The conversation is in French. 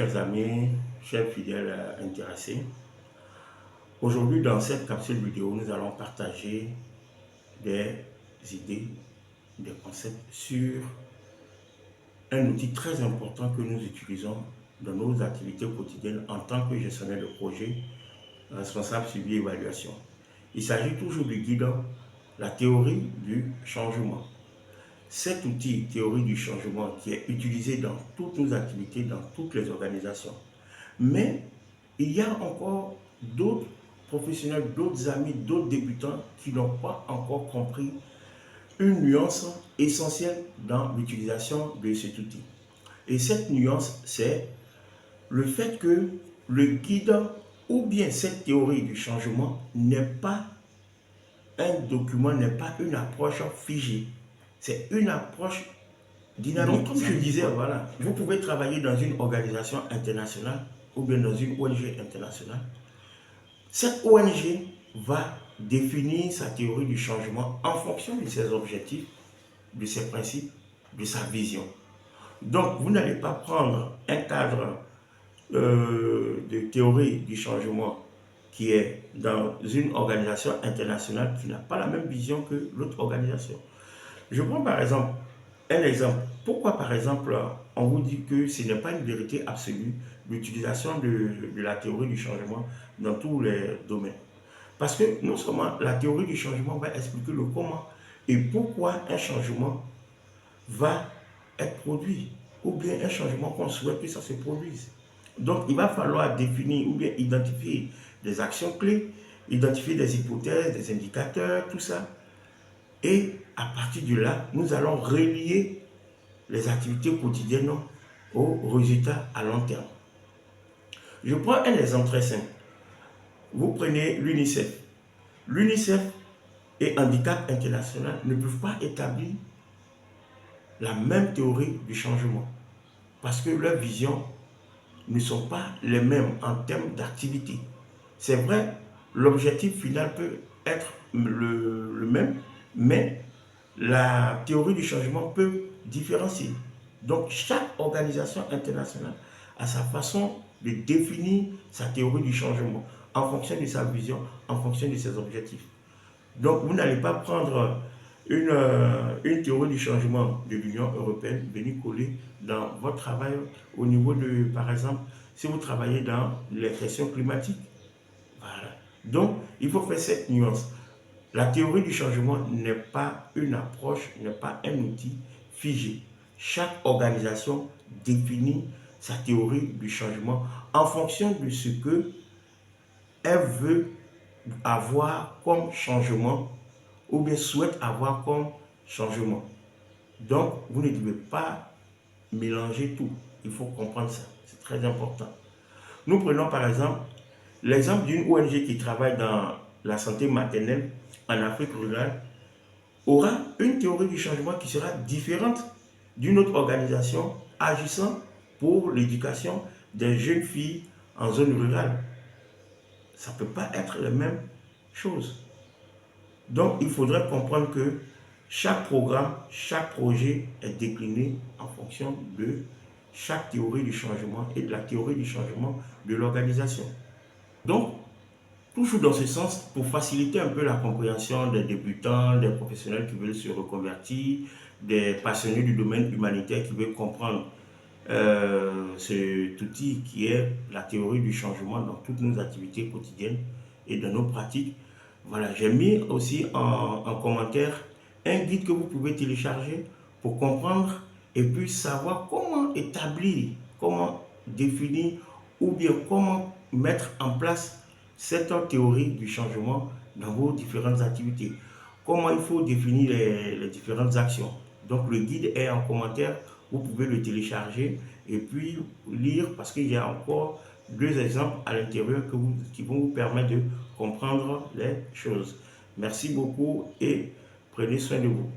chers amis, chers fidèles intéressés. Aujourd'hui, dans cette capsule vidéo, nous allons partager des idées, des concepts sur un outil très important que nous utilisons dans nos activités quotidiennes en tant que gestionnaire de projet, responsable suivi et évaluation. Il s'agit toujours du guide, la théorie du changement. Cet outil, théorie du changement, qui est utilisé dans toutes nos activités, dans toutes les organisations. Mais il y a encore d'autres professionnels, d'autres amis, d'autres débutants qui n'ont pas encore compris une nuance essentielle dans l'utilisation de cet outil. Et cette nuance, c'est le fait que le guide ou bien cette théorie du changement n'est pas un document, n'est pas une approche figée. C'est une approche dynamique. Donc, comme je disais, voilà, vous pouvez travailler dans une organisation internationale ou bien dans une ONG internationale. Cette ONG va définir sa théorie du changement en fonction de ses objectifs, de ses principes, de sa vision. Donc, vous n'allez pas prendre un cadre de théorie du changement qui est dans une organisation internationale qui n'a pas la même vision que l'autre organisation. Je prends par exemple un exemple. Pourquoi par exemple on vous dit que ce n'est pas une vérité absolue l'utilisation de la théorie du changement dans tous les domaines? Parce que non seulement la théorie du changement va expliquer le comment et pourquoi un changement va être produit ou bien un changement qu'on souhaite que ça se produise. Donc il va falloir définir ou bien identifier des actions clés, identifier des hypothèses, des indicateurs, tout ça. Et à partir de là, nous allons relier les activités quotidiennes aux résultats à long terme. Je prends un exemple très simple. Vous prenez l'UNICEF. L'UNICEF et Handicap International ne peuvent pas établir la même théorie du changement parce que leurs visions ne sont pas les mêmes en termes d'activité. C'est vrai, l'objectif final peut être le même, mais la théorie du changement peut différencier. Donc, chaque organisation internationale a sa façon de définir sa théorie du changement en fonction de sa vision, en fonction de ses objectifs. Donc, vous n'allez pas prendre une théorie du changement de l'Union européenne, venir coller dans votre travail au niveau de, par exemple, si vous travaillez dans les questions climatiques. Voilà. Donc, il faut faire cette nuance. La théorie du changement n'est pas une approche, n'est pas un outil figé. Chaque organisation définit sa théorie du changement en fonction de ce qu'elle veut avoir comme changement ou bien souhaite avoir comme changement. Donc, vous ne devez pas mélanger tout. Il faut comprendre ça. C'est très important. Nous prenons par exemple l'exemple d'une ONG qui travaille dans la santé maternelle en Afrique rurale aura une théorie du changement qui sera différente d'une autre organisation agissant pour l'éducation des jeunes filles en zone rurale. Ça ne peut pas être la même chose. Donc, il faudrait comprendre que chaque programme, chaque projet est décliné en fonction de chaque théorie du changement et de la théorie du changement de l'organisation. Donc, toujours dans ce sens, pour faciliter un peu la compréhension des débutants, des professionnels qui veulent se reconvertir, des passionnés du domaine humanitaire qui veulent comprendre cet outil qui est la théorie du changement dans toutes nos activités quotidiennes et dans nos pratiques. Voilà, j'ai mis aussi en commentaire un guide que vous pouvez télécharger pour comprendre et puis savoir comment établir, comment définir ou bien comment mettre en place cette théorie du changement dans vos différentes activités. Comment il faut définir les différentes actions. Donc le guide est en commentaire, vous pouvez le télécharger et puis lire parce qu'il y a encore deux exemples à l'intérieur qui vont vous permettre de comprendre les choses. Merci beaucoup et prenez soin de vous.